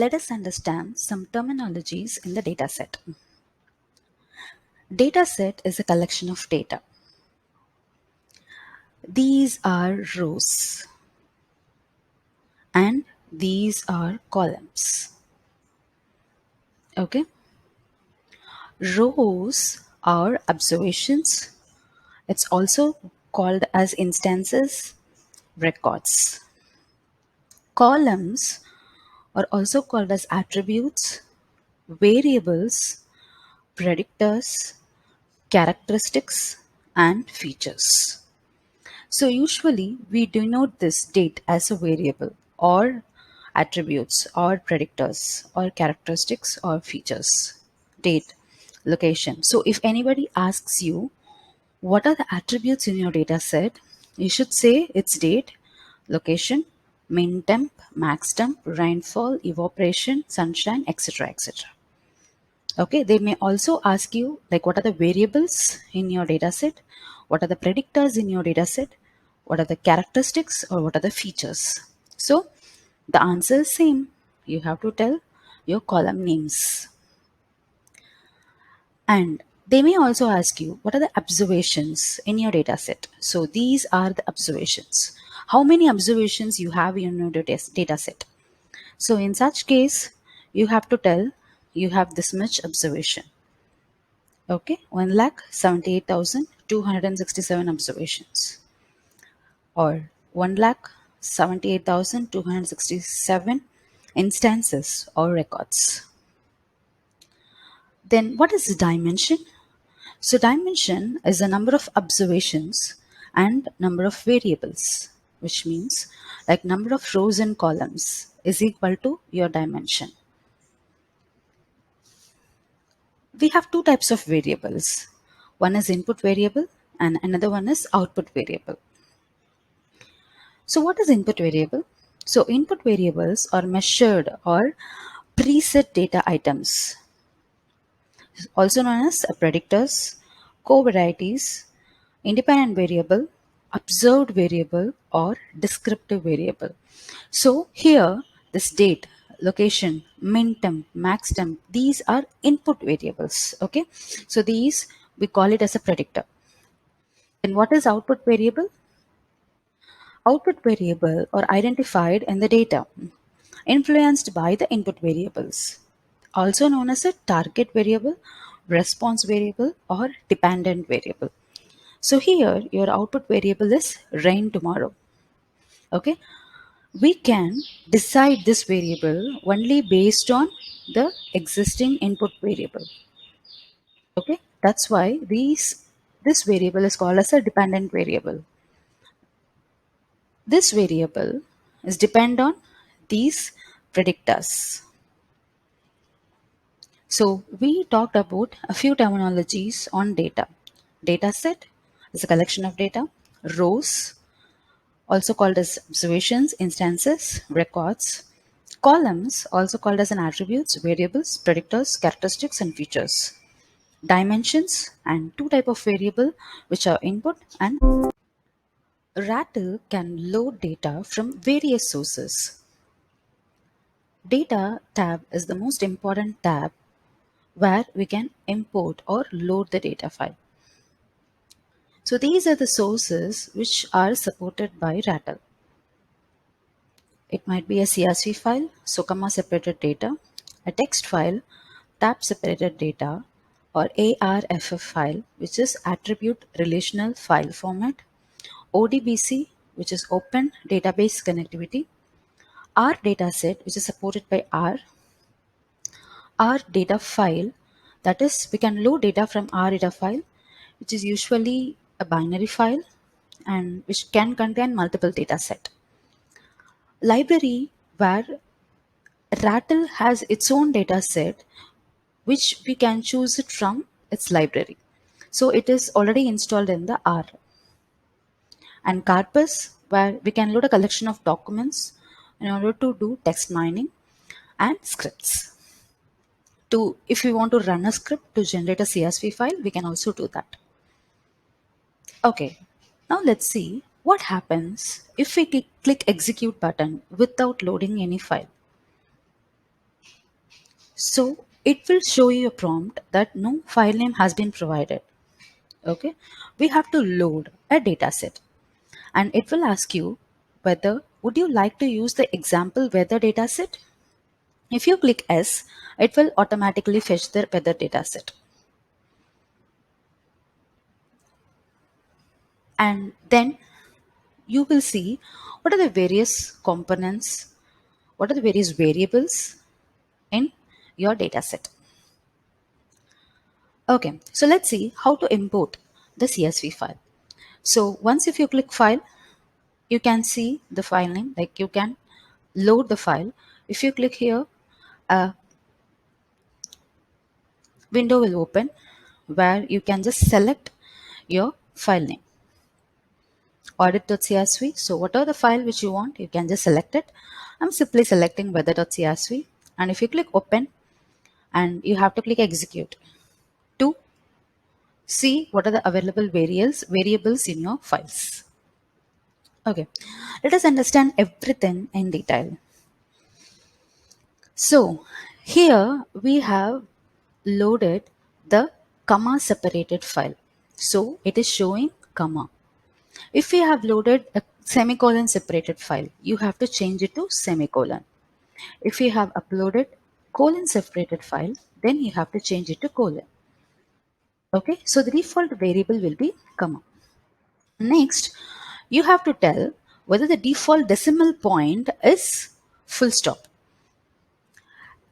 let us understand some terminologies in the dataset. Dataset is a collection of data. These are rows and these are columns. Okay? Rows are observations. It's also called as instances, records. Columns are also called as attributes, variables, predictors, characteristics, and features. So usually we denote this date as a variable or attributes or predictors or characteristics or features. Date, location. So if anybody asks you what are the attributes in your data set, you should say it's date, location, min temp, max temp, rainfall, evaporation, sunshine, etc. etc. Okay, they may also ask you like what are the variables in your data set, what are the predictors in your data set, what are the characteristics or what are the features. So the answer is same. You have to tell your column names. And they may also ask you what are the observations in your data set. So these are the observations. How many observations you have in your data set. So in such case, you have to tell you have this much observation. Okay, 1,78,267 observations or 1,78,267 instances or records. Then what is dimension? So dimension is the number of observations and number of variables, which means like number of rows and columns is equal to your dimension. We have two types of variables. One is input variable and another one is output variable. So what is input variable? So input variables are measured or preset data items, also known as predictors, covariates, independent variable, observed variable, or descriptive variable. So here this date, location, min temp, max temp, these are input variables. Okay, so these we call it as a predictor. And what is output variable? Output variable are identified in the data, influenced by the input variables, also known as a target variable, response variable, or dependent variable. So here your output variable is rain tomorrow. Okay, we can decide this variable only based on the existing input variable. Okay, that's why this variable is called as a dependent variable. This variable is depend on these predictors. So we talked about a few terminologies on data. Data set is a collection of data. Rows, also called as observations, instances, records. Columns, also called as an attributes, variables, predictors, characteristics, and features. Dimensions and two type of variable which are input and Rattle can load data from various sources. Data tab is the most important tab where we can import or load the data file. So these are the sources which are supported by Rattle. It might be a CSV file, so comma separated data, a text file, tab separated data, or ARFF file, which is attribute relational file format, ODBC, which is open database connectivity, R dataset, which is supported by R data file, that is, we can load data from R data file, which is usually a binary file and which can contain multiple data set. Library, where Rattle has its own data set, which we can choose it from its library. So it is already installed in the R. And Corpus, where we can load a collection of documents in order to do text mining and scripts. If we want to run a script to generate a CSV file, we can also do that. Okay, now let's see what happens if we click execute button without loading any file. So it will show you a prompt that no file name has been provided. Okay, we have to load a data set, and it will ask you whether would you like to use the example weather data set. If you click yes, it will automatically fetch the weather data set, and then you will see what are the various components, what are the various variables in your data set. Okay, so let's see how to import the CSV file. So once if you click file, you can see the file name, like you can load the file. If you click here, a window will open where you can just select your file name, audit.csv. So whatever the file which you want, you can just select it. I'm simply selecting weather.csv, and if you click open, and you have to click execute to see what are the available variables in your files. Okay, let us understand everything in detail. So here we have loaded the comma separated file. So it is showing comma. If we have loaded a semicolon separated file, you have to change it to semicolon. If you have uploaded colon separated file, then you have to change it to colon. Okay, so the default variable will be comma. Next, you have to tell whether the default decimal point is full stop.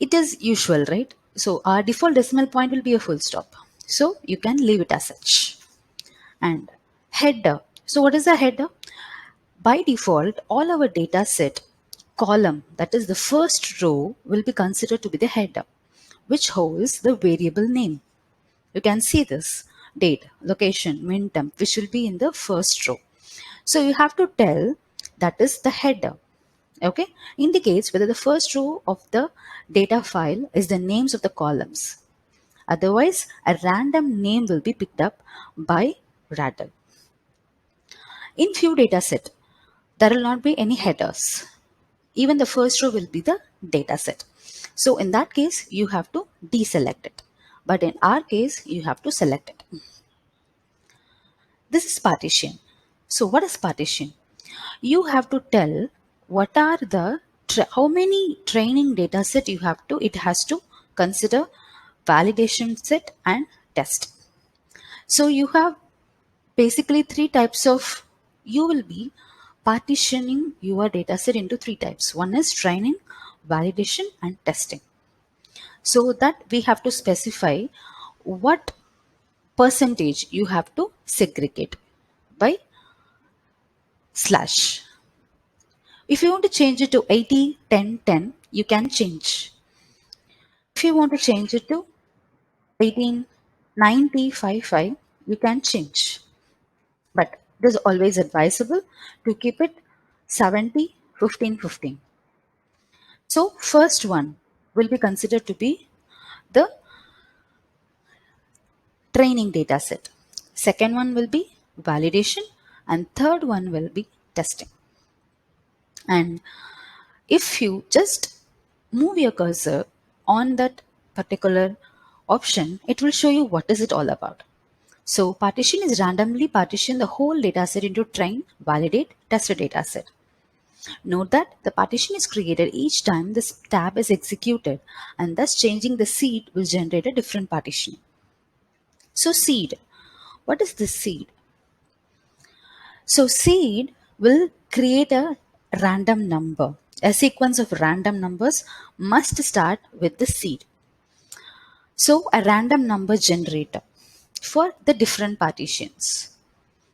It is usual, right? So our default decimal point will be a full stop. So you can leave it as such. And header. So what is the header? By default, all our data set column, that is the first row, will be considered to be the header, which holds the variable name. You can see this date, location, min temp, which will be in the first row. So you have to tell that is the header. Okay, indicates whether the first row of the data file is the names of the columns. Otherwise, a random name will be picked up by Rattle. In few data set, there will not be any headers. Even the first row will be the data set. So in that case, you have to deselect it. But in our case, you have to select it. This is partition. So what is partition? You have to tell what are the how many training data set you have to, it has to consider validation set and test. So you have basically three types of, you will be partitioning your data set into three types. One is training, validation and testing. So that we have to specify what percentage you have to segregate by slash. If you want to change it to 80, 10, 10, you can change. If you want to change it to 18, 90, 5, 5, you can change. But it is always advisable to keep it 70, 15, 15. So first one will be considered to be the training data set. Second one will be validation, and third one will be testing. And if you just move your cursor on that particular option, it will show you what is it all about. So partition is randomly partition the whole dataset into train, validate, test dataset. Note that the partition is created each time this tab is executed, and thus changing the seed will generate a different partition. So seed, what is this seed? So seed will create a random number. A sequence of random numbers must start with the seed. So a random number generator for the different partitions.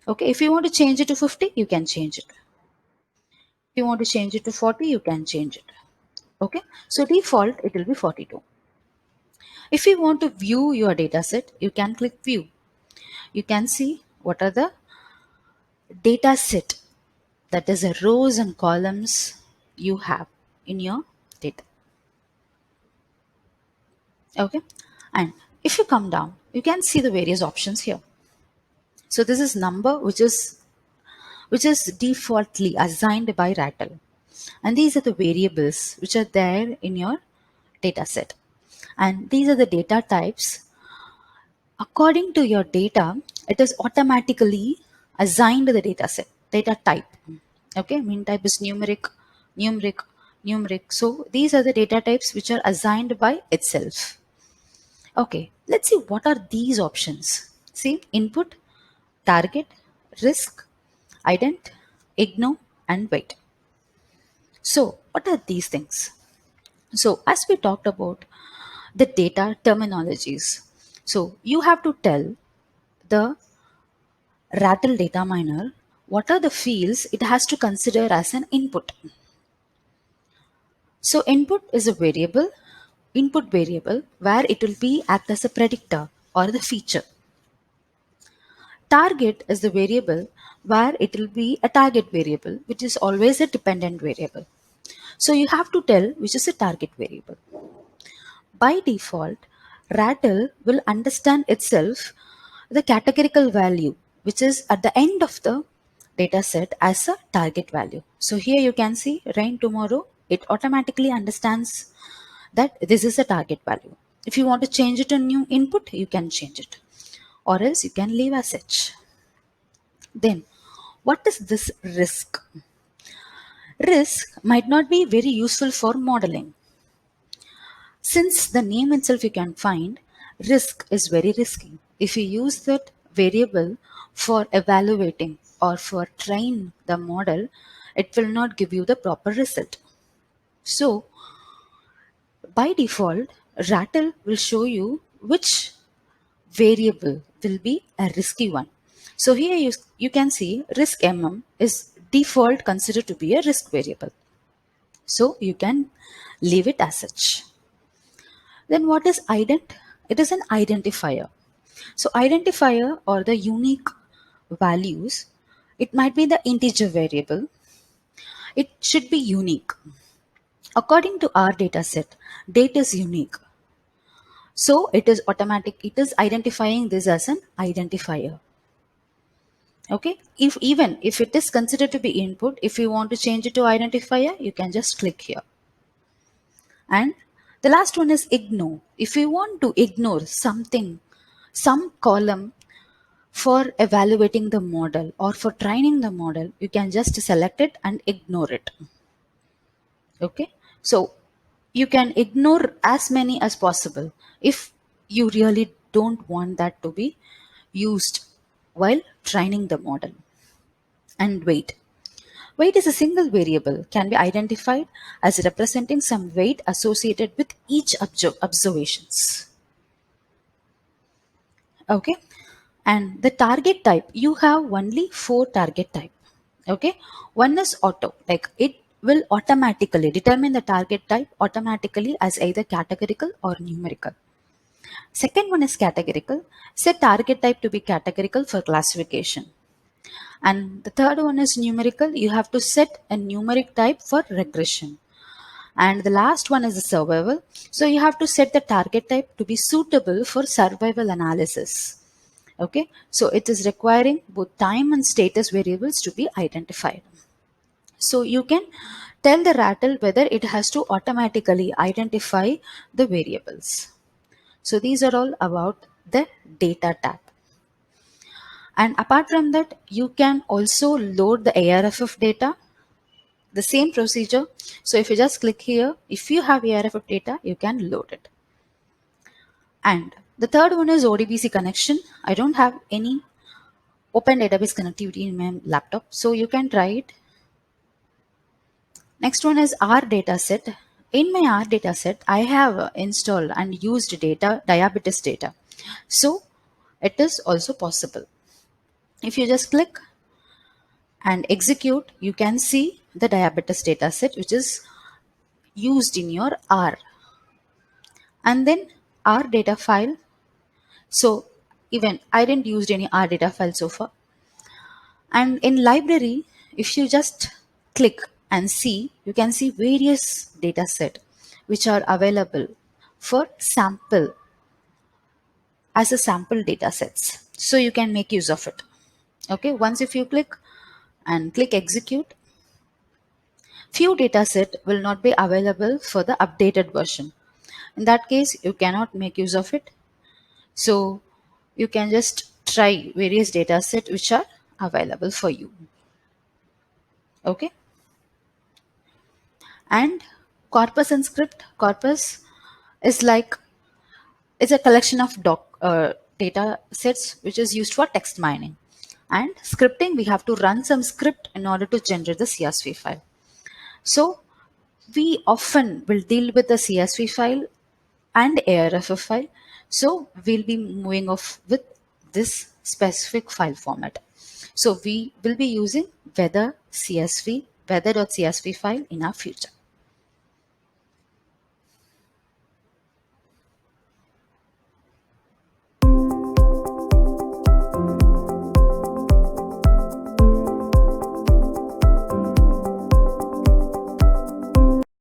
Okay, if you want to change it to 50, you can change it. If you want to change it to 40, you can change it. Okay, so default it will be 42. If you want to view your data set, you can click view. You can see what are the data set, that is the rows and columns you have in your data. Okay, and if you come down, you can see the various options here. So this is number, which is defaultly assigned by Rattle, and these are the variables which are there in your data set. And these are the data types. According to your data, it is automatically assigned to the data set, data type. Okay, mean type is numeric, numeric, numeric. So these are the data types which are assigned by itself. Okay, let's see what are these options. See, input, target, risk, ident, ignore, and weight. So, what are these things? So, as we talked about the data terminologies, so you have to tell the Rattle data miner what are the fields it has to consider as an input. So, input is a variable, input variable, where it will be act as a predictor or the feature. Target is the variable where it will be a target variable, which is always a dependent variable. So you have to tell which is a target variable. By default, Rattle will understand itself the categorical value, which is at the end of the data set as a target value. So here you can see rain tomorrow, it automatically understands that this is a target value. If you want to change it to new input, you can change it, or else you can leave as such. Then, what is this risk? Risk might not be very useful for modeling. Since the name itself you can find, risk is very risky. If you use that variable for evaluating or for train the model, it will not give you the proper result. So, by default, Rattle will show you which variable will be a risky one. So here you can see risk is default considered to be a risk variable. So you can leave it as such. Then what is ident? It is an identifier. So identifier or the unique values, it might be the integer variable. It should be unique. According to our data set, date is unique. So it is automatic, it is identifying this as an identifier. Okay, if even if it is considered to be input, if you want to change it to identifier, you can just click here. And the last one is ignore. If you want to ignore something, some column for evaluating the model or for training the model, you can just select it and ignore it. Okay, so you can ignore as many as possible if you really don't want that to be used while training the model. And weight. Weight is a single variable, can be identified as representing some weight associated with each observations. Okay, and the target type, you have only 4 target type. Okay, one is auto, like it will automatically determine the target type automatically as either categorical or numerical. Second one is categorical, set target type to be categorical for classification. And the third one is numerical, you have to set a numeric type for regression. And the last one is the survival, so you have to set the target type to be suitable for survival analysis. Okay, so it is requiring both time and status variables to be identified. So you can tell the Rattle whether it has to automatically identify the variables. So these are all about the data tab. And apart from that, you can also load the ARFF data, the same procedure. So if you just click here, if you have ARFF data, you can load it. And the third one is ODBC connection. I don't have any open database connectivity in my laptop, so you can try it. Next one is R dataset. In my R dataset, I have installed and used data, diabetes data. So it is also possible. If you just click and execute, you can see the diabetes dataset which is used in your R. And then R data file. So even I didn't use any R data file so far. And in library, if you just click and see, you can see various data set which are available for sample as a sample data sets. So you can make use of it. Okay, once if you click and click execute, few data set will not be available for the updated version. In that case, you cannot make use of it. So you can just try various data sets which are available for you. Okay. And corpus and script. Corpus is like, it's a collection of data sets which is used for text mining. And scripting, we have to run some script in order to generate the CSV file. So we often will deal with the CSV file and ARFF file. So we'll be moving off with this specific file format. So we will be using weather.csv file in our future.